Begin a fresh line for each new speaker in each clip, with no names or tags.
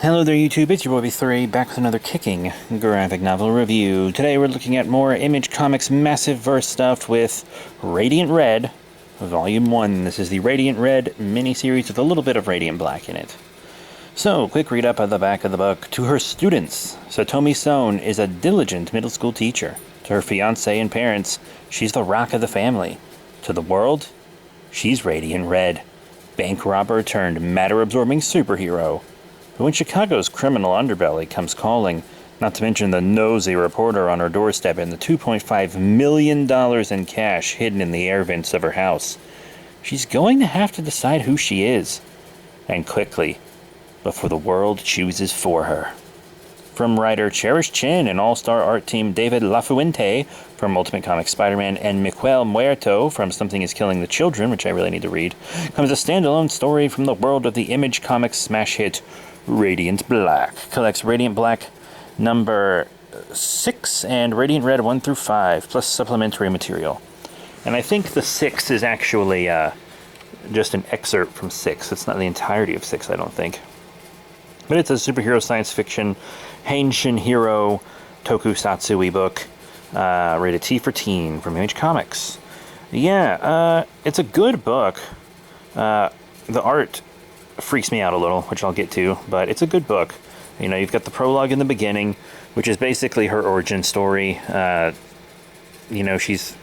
Hello there YouTube, it's your boy B3, back with another kicking graphic novel review. Today we're looking at more Image Comics massive verse stuff with Radiant Red, Volume 1. This is the Radiant Red miniseries with a little bit of Radiant Black in it. So, quick read up at the back of the book. To her students, Satomi Son is a diligent middle school teacher. To her fiancé and parents, she's the rock of the family. To the world, she's Radiant Red, bank robber turned matter-absorbing superhero, who in Chicago's criminal underbelly comes calling, not to mention the nosy reporter on her doorstep and the $2.5 million in cash hidden in the air vents of her house. She's going to have to decide who she is, and quickly, before the world chooses for her. From writer Cherish Chin and all-star art team David Lafuente from Ultimate Comics Spider-Man and Miquel Muerto from Something is Killing the Children, which I really need to read, comes a standalone story from the world of the Image Comics smash hit Radiant Black. Collects Radiant Black number 6 and Radiant Red 1 through 5, plus supplementary material. And I think the 6 is actually just an excerpt from 6. It's not the entirety of 6, I don't think. But it's a superhero science fiction Henshin Hero Tokusatsu book, rated T for Teen from Image Comics. Yeah, it's a good book. The art freaks me out a little, which I'll get to, but it's a good book. You know, you've got the prologue in the beginning, which is basically her origin story. You know, she's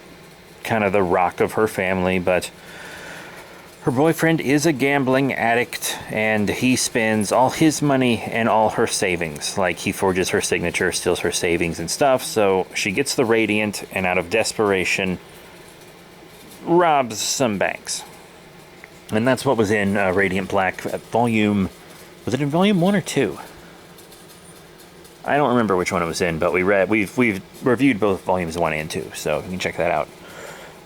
kind of the rock of her family, but her boyfriend is a gambling addict, and he spends all his money and all her savings. Like, he forges her signature, steals her savings and stuff, so she gets the Radiant, and out of desperation, robs some banks. And that's what was in Radiant Black volume... Was it in volume 1 or 2? I don't remember which one it was in, but we've reviewed both volumes 1 and 2, so you can check that out.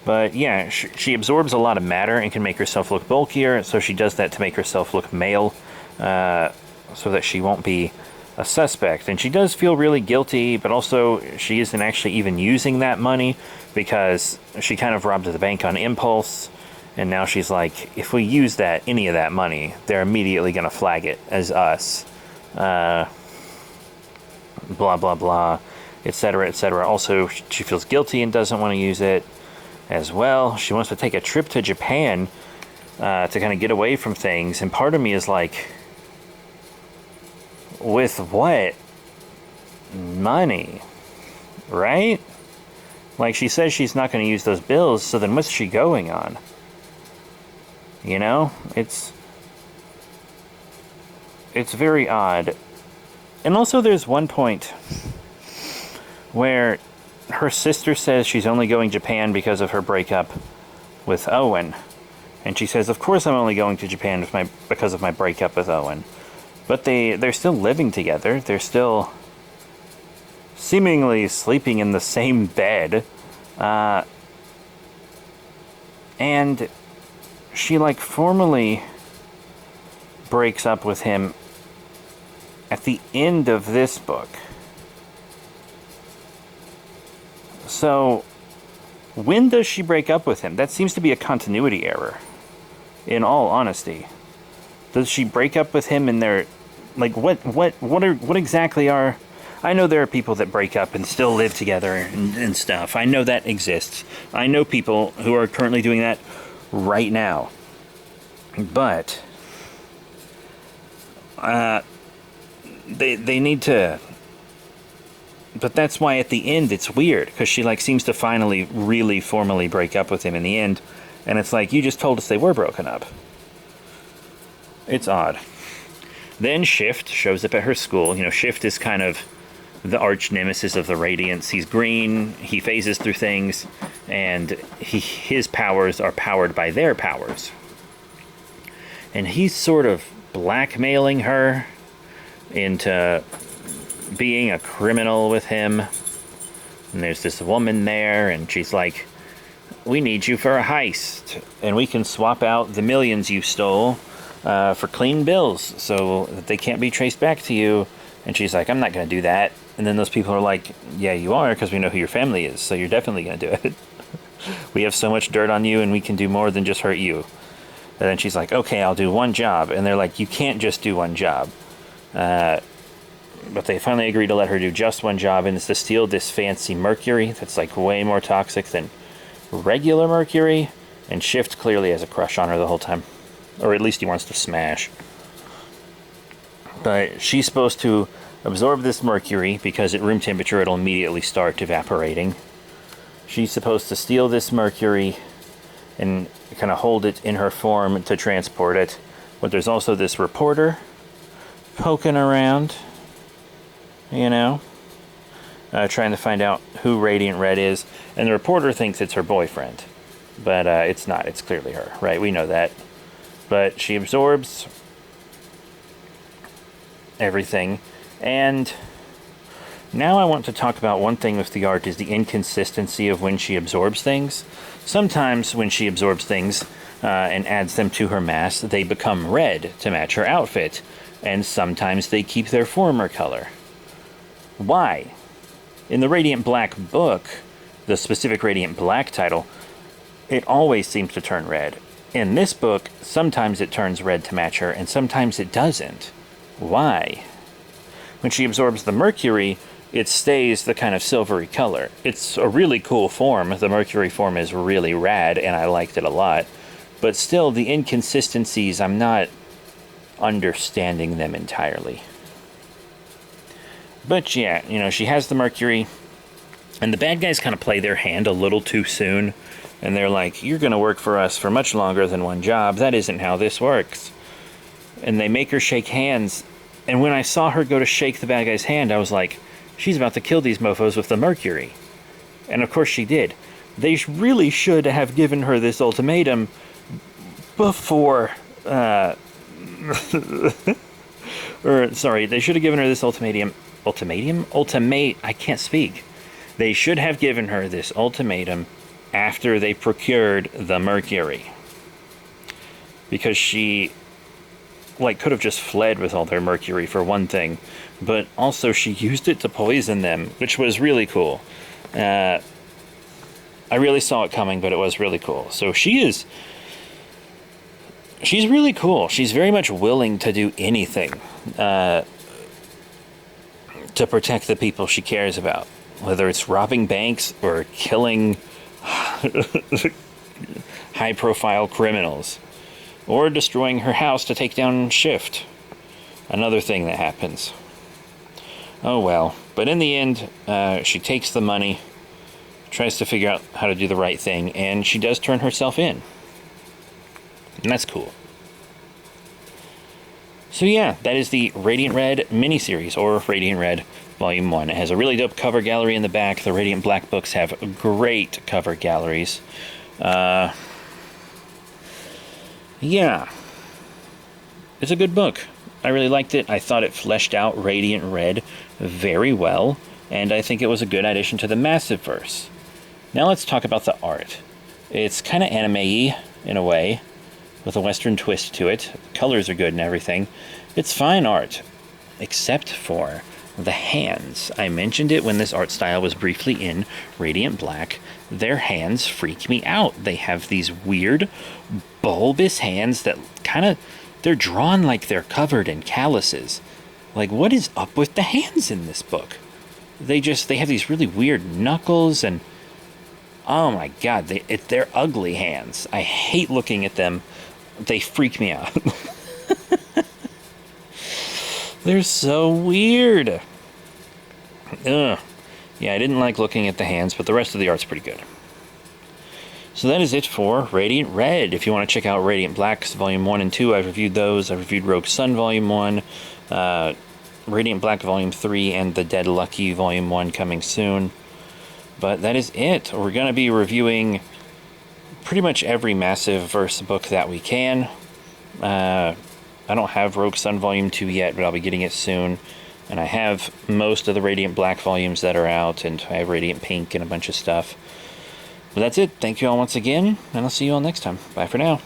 But yeah, she absorbs a lot of matter and can make herself look bulkier, so she does that to make herself look male, so that she won't be a suspect. And she does feel really guilty, but also she isn't actually even using that money, because she kind of robbed the bank on impulse. And now she's like, if we use any of that money, they're immediately going to flag it as us. Blah, blah, blah, etc., etc. Also, she feels guilty and doesn't want to use it as well. She wants to take a trip to Japan to kind of get away from things. And part of me is like, with what money? Right? Like, she says she's not going to use those bills, so then what's she going on? You know, it's very odd. And also there's one point where her sister says she's only going to Japan because of her breakup with Owen. And she says, of course I'm only going to Japan because of my breakup with Owen. But they're still living together. They're still seemingly sleeping in the same bed. And she, like, formally breaks up with him at the end of this book. So, when does she break up with him? That seems to be a continuity error, in all honesty. Does she break up with him and they're, like, what exactly are... I know there are people that break up and still live together and stuff. I know that exists. I know people who are currently doing that right now. But they need to... But that's why at the end it's weird, because she, like, seems to finally really formally break up with him in the end, and it's like, you just told us they were broken up. It's odd. Then Shift shows up at her school. You know, Shift is kind of the arch nemesis of the Radiants. He's green, he phases through things, and his powers are powered by their powers. And he's sort of blackmailing her into being a criminal with him. And there's this woman there, and she's like, we need you for a heist, and we can swap out the millions you stole for clean bills so that they can't be traced back to you. And she's like, I'm not going to do that. And then those people are like, yeah, you are, because we know who your family is, so you're definitely going to do it. We have so much dirt on you, and we can do more than just hurt you. And then she's like, okay, I'll do one job. And they're like, you can't just do one job. But they finally agree to let her do just one job, and it's to steal this fancy mercury that's like way more toxic than regular mercury. And Shift clearly has a crush on her the whole time. Or at least he wants to smash. But she's supposed to absorb this mercury because at room temperature it'll immediately start evaporating. She's supposed to steal this mercury and kind of hold it in her form to transport it. But there's also this reporter poking around, you know, trying to find out who Radiant Red is. And the reporter thinks it's her boyfriend. But it's not. It's clearly her, right? We know that. But she absorbs everything. And now I want to talk about one thing with the art is the inconsistency of when she absorbs things. Sometimes when she absorbs things and adds them to her mask, they become red to match her outfit. And sometimes they keep their former color. Why? In the Radiant Black book, the specific Radiant Black title, it always seems to turn red. In this book, sometimes it turns red to match her, and sometimes it doesn't. Why? When she absorbs the mercury, it stays the kind of silvery color. It's a really cool form. The mercury form is really rad, and I liked it a lot. But still, the inconsistencies, I'm not understanding them entirely. But yeah, you know, she has the mercury, and the bad guys kind of play their hand a little too soon. And they're like, you're going to work for us for much longer than one job. That isn't how this works. And they make her shake hands. And when I saw her go to shake the bad guy's hand, I was like, she's about to kill these mofos with the mercury. And of course she did. They really should have given her this ultimatum before... they should have given her this ultimatum... I can't speak. They should have given her this ultimatum after they procured the mercury. Because she, could have just fled with all their mercury for one thing. But also she used it to poison them, which was really cool. I really saw it coming, but it was really cool. So she's really cool. She's very much willing to do anything to protect the people she cares about. Whether it's robbing banks or killing high-profile criminals, or destroying her house to take down Shift. Another thing that happens. Oh well. But in the end, she takes the money, tries to figure out how to do the right thing, and she does turn herself in. And that's cool. So yeah, that is the Radiant Red miniseries, or Radiant Red Volume 1. It has a really dope cover gallery in the back. The Radiant Black books have great cover galleries. Yeah. It's a good book. I really liked it. I thought it fleshed out Radiant Red very well, and I think it was a good addition to the Massiveverse. Now let's talk about the art. It's kind of anime-y, in a way, with a Western twist to it. The colors are good and everything. It's fine art, except for the hands. I mentioned it when this art style was briefly in Radiant Black. Their hands freak me out. They have these weird, bulbous hands that they're drawn like they're covered in calluses. Like, what is up with the hands in this book? They have these really weird knuckles, and oh my god, they're ugly hands. I hate looking at them. They freak me out. They're so weird. Ugh. Yeah, I didn't like looking at the hands, but the rest of the art's pretty good. So that is it for Radiant Red. If you want to check out Radiant Blacks Volume 1 and 2, I've reviewed those. I've reviewed Rogue Sun Volume 1, Radiant Black Volume 3, and The Dead Lucky Volume 1 coming soon. But that is it. We're going to be reviewing pretty much every Massiveverse book that we can. I don't have Rogue Sun Volume 2 yet, but I'll be getting it soon. And I have most of the Radiant Black volumes that are out, and I have Radiant Pink and a bunch of stuff. But that's it. Thank you all once again, and I'll see you all next time. Bye for now.